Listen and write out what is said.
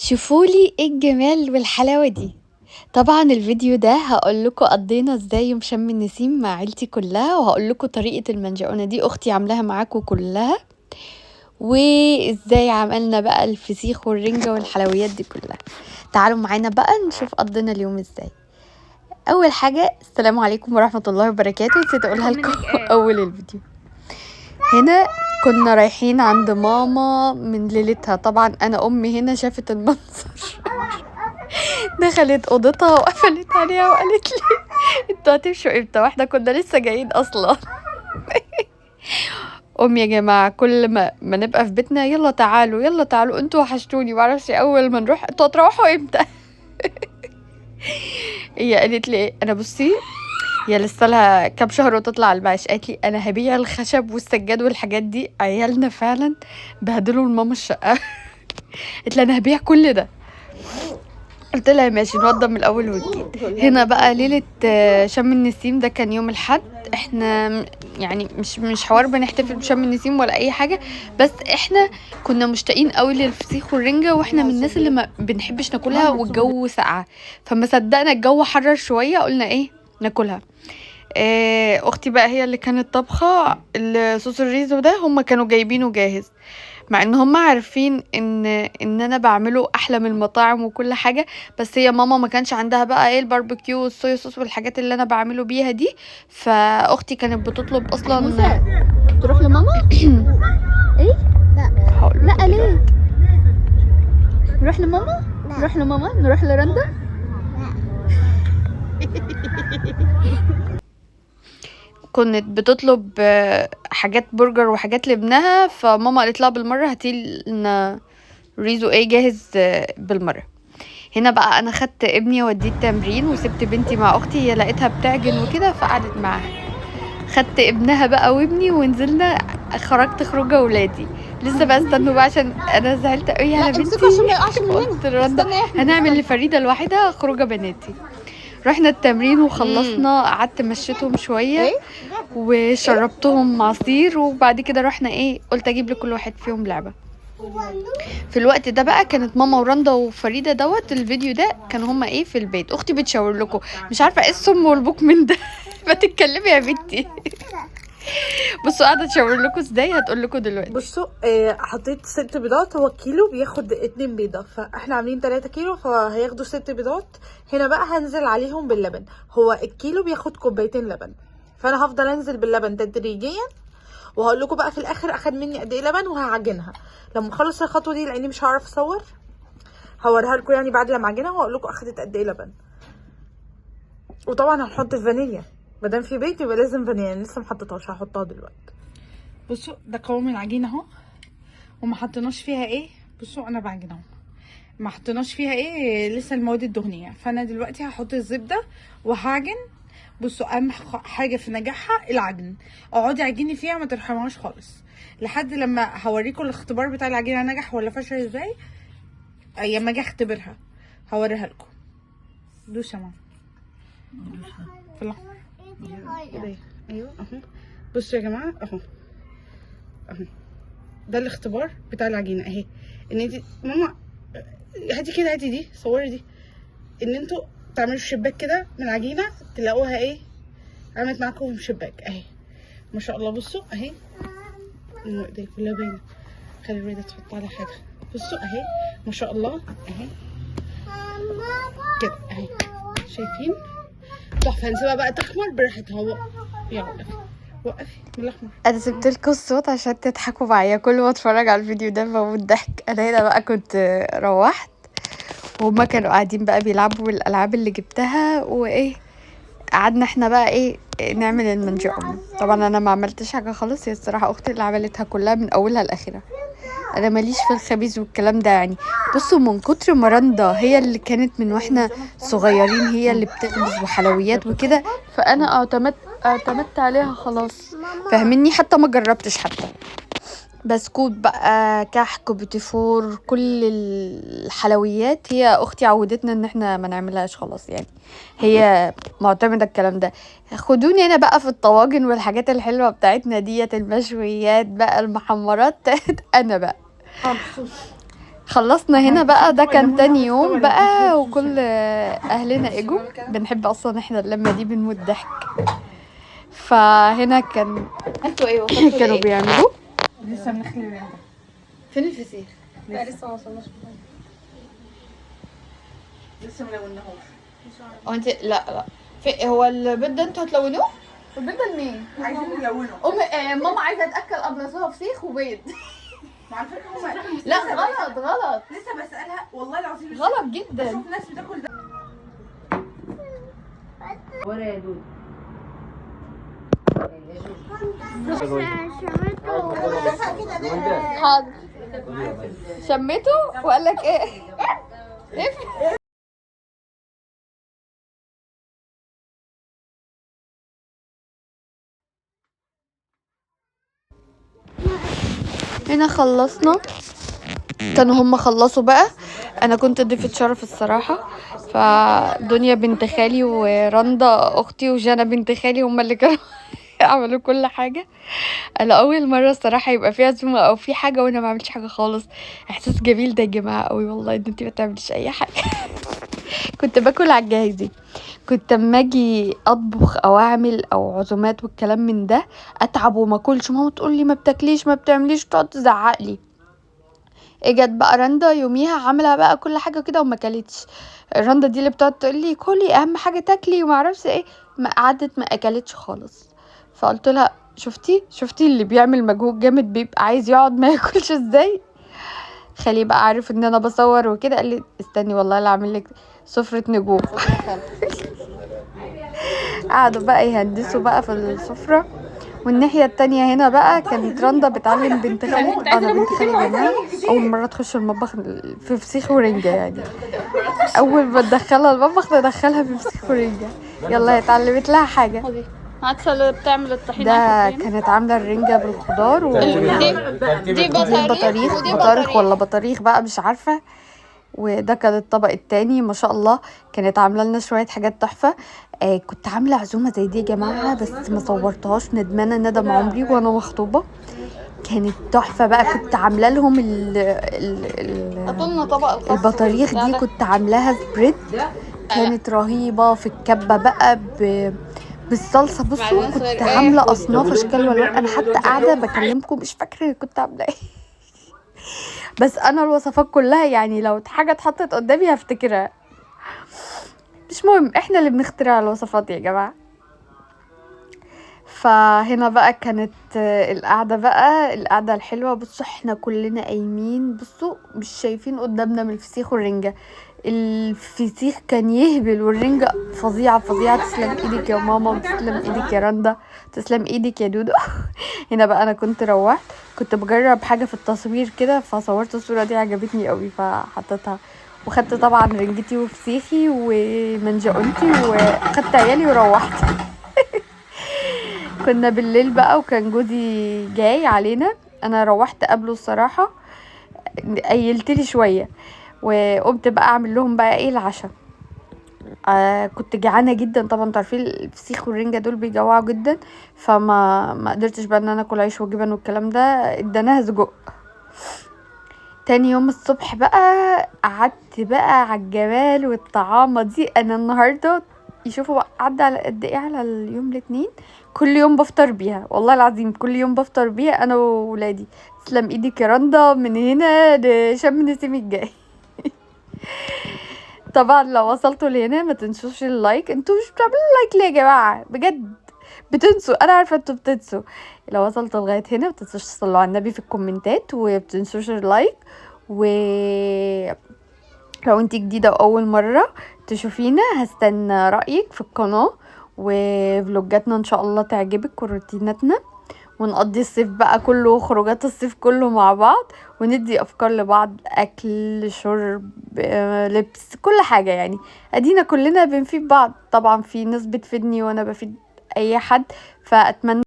شوفوا لي ايه الجمال والحلاوة دي. طبعا الفيديو ده هقول لكم قضينا ازاي يوم شم النسيم مع عيلتي كلها، وهقول لكم طريقة المنجقونة دي اختي عاملاها معاكم كلها، وازاي عملنا بقى الفسيخ والرنجة والحلويات دي كلها. تعالوا معانا بقى نشوف قضينا اليوم ازاي. اول حاجة السلام عليكم ورحمة الله وبركاته، نسيت اقولها لكم اول الفيديو. هنا كنا رايحين عند ماما من ليلتها، طبعا انا امي هنا شافت المنظر دخلت اوضتها وقفلت عليها وقالت لي انتوا هتمشوا امتى واحنا كنا لسه جايين اصلا. امي يا جماعه كل ما نبقى في بيتنا يلا تعالوا يلا تعالوا انتوا وحشتوني، معرفش اول ما نروح انتوا هتروحوا امتى. هي قالت لي ايه، انا بصي هي لسه لها كام شهر وتطلع المعاش، قالت لي انا هبيع الخشب والسجاد والحاجات دي، عيالنا فعلا بهدلوا لماما الشقه. قالت لي انا هبيع كل ده، قلت لها ماشي نوضب من الاول وجديد. هنا بقى ليله شم النسيم ده كان يوم الاحد. احنا يعني مش حوار بنحتفل بشم النسيم ولا اي حاجه، بس احنا كنا مشتاقين قوي للفسيخ والرنجه، واحنا من الناس اللي ما بنحبش ناكلها والجو ساقعه، فما صدقنا الجو حرر شويه قلنا ايه ناكلها. اختي بقى هي اللي كانت طبخه الصوص الريزو ده، هم كانوا جايبينه جاهز، مع ان هم عارفين ان انا بعمله احلى من المطاعم وكل حاجه، بس هي ماما ما كانش عندها بقى ايه الباربيكيو والصويا صوص والحاجات اللي انا بعمله بيها دي، فاختي كانت بتطلب اصلا تروح لماما. ايه لا ليه نروح لماما؟ نروح لماما، نروح لرندا. كانت بتطلب حاجات برجر وحاجات لابنها، فماما قالت لها بالمره هاتي لنا ريزو ايه جاهز بالمره. هنا بقى انا خدت ابني وديه التمرين وسبت بنتي مع اختي، هي لقيتها بتعجن وكده فقعدت معاها. خدت ابنها بقى وابني ونزلنا، خرجت خروجه ولادي لسه بقى استنوا بقى عشان انا زعلت قوي على بنتي. عشان ما يقعش من قلت هنا. لرندا هنعمل لفريده لوحدها خروجه بناتي. رحنا التمرين وخلصنا، قعدت مشيتهم شويه وشربتهم عصير، وبعد كده رحنا ايه قلت اجيب لكل واحد فيهم لعبه. في الوقت ده بقى كانت ماما ورندا وفريده دوت الفيديو ده كانوا هما ايه في البيت. اختي بتشاور لكم، مش عارفه ايه الصم والبوك من ده. ما تتكلمي يا بنتي. بصوا قاعده تشاور لكم ازاي، هتقول لكم دلوقتي. بصوا حطيت 6 بيضات، هو الكيلو بياخد 2 بيضه، فاحنا عاملين 3 كيلو فهياخدوا 6 بيضات. هنا بقى هنزل عليهم باللبن، هو الكيلو بياخد كوبايتين لبن، فانا هفضل انزل باللبن تدريجيا، وهقول لكم بقى في الاخر اخد مني قد ايه لبن، وهعجنها لما اخلص الخطوه دي لاني مش هعرف اصور، هوريها لكم يعني بعد لما اعجنها وهقول لكم اخدت قد ايه لبن. وطبعا هنحط فانيليا، ما دام في بيت يبقى لازم فانيليا، لسه ما حطيتهاش هحطها دلوقتي. بصوا ده قوام العجينه اهو، وما حطيناش فيها ايه، بصوا انا بعجن اهو، ما حطيناش فيها ايه لسه المواد الدهنيه، فانا دلوقتي هحط الزبده وهعجن. بصوا اهم حاجه في نجاحها العجن، اقعدي عجيني فيها ما ترحمهاش خالص لحد لما هوريكم الاختبار بتاع العجينه نجح ولا فشل ازاي. ايام ما اجي اختبرها هوريها لكم. دوس يا ماما في الاحمر. ايوه اهو، بصوا يا جماعه اهو اهو، ده الاختبار بتاع العجينه اهي، ان انت ماما هاتي كده، هاتي دي صوري دي، ان انتوا تعملوا شباك كده من العجينه تلاقوها ايه عملت معاكم شباك اهي ما شاء الله. بصوا اهي ايدي كلها باينه، خلي الوالده تحط على حاجه. بصوا اهي ما شاء الله اهي كده اهي، شايفين تحفه. هنسيبها بقى تخمر براحتها، يلا وقفي من الاحمر. انا سبت لكم الصوت عشان تضحكوا معايا، كل ما اتفرج على الفيديو ده بموت ضحك. انا هنا بقى كنت روحت وهما كانوا قاعدين بقى بيلعبوا بالالعاب اللي جبتها، وايه قعدنا احنا بقى ايه نعمل المنجقون. طبعا انا ما عملتش حاجه خالص، هي الصراحه اختي اللي عملتها كلها من اولها لاخرها، انا ماليش في الخبيز والكلام ده يعني. بصوا من كتر ما رندا هي اللي كانت من واحنا صغيرين هي اللي بتخبز وحلويات وكده، فانا اعتمدت عليها خلاص، فاهميني، حتى ما جربتش حتى بسكوت بقى كحك بوتيفور كل الحلويات هي اختي عودتنا ان احنا ما نعملهاش خلاص يعني، هي معتمده الكلام ده. خدوني انا بقى في الطواجن والحاجات الحلوه بتاعتنا ديت، المشويات بقى المحمرات. انا بقى خلصنا هنا بقى. ده كان تاني يوم بقى، وكل اهلنا اجوا. بنحب اصلا احنا اللمه دي، بنموت ضحك. فهنا انتوا ايه وصلتوا كانوا بيعملوا لسه بنخلي الرنجة. فين الفسيخ؟ لسه ما وصلناش. لسه ملونهوش. هو انت لا هو البيض ده انتوا هتلونوه؟ البيض ده لمين؟ عايزين نلونه. ماما عايزه اتاكل ابلسوها فسيخ وبيض. وعلى فكرة هم لا غلط لسه بسألها والله العظيم. غلط جدا. بشوف ناس بتاكل ده. ولا يا دود. حاضر. شميته وقال لك ايه؟ هنا خلصنا. كانوا هم خلصوا بقى. انا كنت ضيفة شرف الصراحة. فدنيا بنت خالي ورندا اختي وجانا بنت خالي هم اللي كانوا عملوا كل حاجة. انا اول مرة الصراحة يبقى فيها عزومة او في حاجة وانا ما عملتش حاجة خالص. احساس جميل ده يا جماعة قوي والله، ان انتي ما تعمليش اي حاجة. كنت باكل على الجاهزين. كنت اما اجي اطبخ او اعمل او عزومات والكلام من ده اتعب وما اكلش. ماما تقول لي ما بتاكليش ما بتعمليش، تقعد تزعق لي. اجت بقى رندا يوميها عامله بقى كل حاجه كده وما اكلتش. رندا دي اللي بتقعد تقول لي كلي اهم حاجه تاكلي وما اعرفش ايه. ما قعدت ما اكلتش خالص. فقلت لها شفتي اللي بيعمل مجهود جامد بيبقى عايز يقعد ما ياكلش ازاي. خليه بقى عارف ان انا بصور وكده، قال لي استني والله اللي اعمل لك سفره نجوم. قعدوا بقى يهندسوا بقى في السفره. والناحيه التانية هنا بقى كانت رندا بتعلم بنت خالي. انا بنت خالي يا جماعه اول مره تخش المطبخ في فسيخ ورنجه يعني. اول ما تدخلها المطبخ تدخلها في فسيخ ورنجه. يلا هي اتعلمت لها حاجه. عارفه اللي بتعمل الطحينه؟ ده كانت عامله الرنجه بالخضار دي بطارخ ولا بطاريخ بقى مش عارفه. وده كان الطبق التاني. ما شاء الله كانت عامله لنا شويه حاجات تحفه. كنت عامله عزومه زي دي يا جماعه بس ما صورتهاش، ندمانه ندم عمري وانا مخطوبه. كانت تحفه بقى. كنت عامله لهم اظن طبق البطاريخ دي كنت عاملاها سبريد. كانت رهيبه في الكبه بقى بالصلصه. بصوا كنت عامله اصناف اشكال والوان. انا حتى قاعده بكلمكم مش فاكره كنت عامله ايه. بس انا الوصفات كلها يعني لو حاجه اتحطت قدامي هفتكرها. مش مهم، احنا اللي بنخترع الوصفات يا جماعه. فهنا بقى كانت القعده الحلوه. بصوا احنا كلنا قايمين، بصوا مش شايفين قدامنا من الفسيخ والرنجه. الفسيخ كان يهبل والرنجة فظيعة. تسلم ايدك يا ماما وتسلم ايدك يا رندا، تسلم ايدك يا دودو. هنا بقى انا كنت روحت كنت بجرب حاجة في التصوير كده، فصورت الصورة دي عجبتني قوي فحطيتها. وخدت طبعا رنجتي وفسيخي ومنجقونتي وخدت عيالي وروحت. كنا بالليل بقى وكان جوزي جاي علينا. انا روحت قبله الصراحة، قيلتلي شوية وقمت بقى اعمل لهم بقى ايه العشاء. كنت جعانه جدا طبعا. انتوا عارفين الفسيخ والرنجه دول بيجوعوا جدا. فما قدرتش بقى ان انا اكل عيش وجبن والكلام ده، اداناها سجق. تاني يوم الصبح بقى قعدت بقى على الجمال والطعامه دي. انا النهارده يشوفوا بقى عدى على قد ايه على اليوم الاثنين. كل يوم بفطر بيها والله العظيم، كل يوم بفطر بيها انا وولادي. تسلم ايدك يا رندا من هنا لشم نسيم الجاي. طبعا لو وصلتوا لهنا ما تنسوش اللايك. انتوا مش بتعملوا لايك ليه يا جماعه؟ بجد بتنسوا، انا عارفه انتوا بتنسوا. لو وصلتوا لغايه هنا ما تنسوش تصلوا على النبي في الكومنتات وبتنسوش اللايك. لو انت جديده واول مره تشوفينا هستنى رايك في القناه وفلوجاتنا ان شاء الله تعجبك وروتيناتنا. ونقضي الصيف بقى كله، خروجات الصيف كله مع بعض، وندي افكار لبعض، اكل شرب لبس كل حاجة يعني. ادينا كلنا بنفيد بعض. طبعا في ناس بتفيدني وانا بفيد اي حد. فاتمنى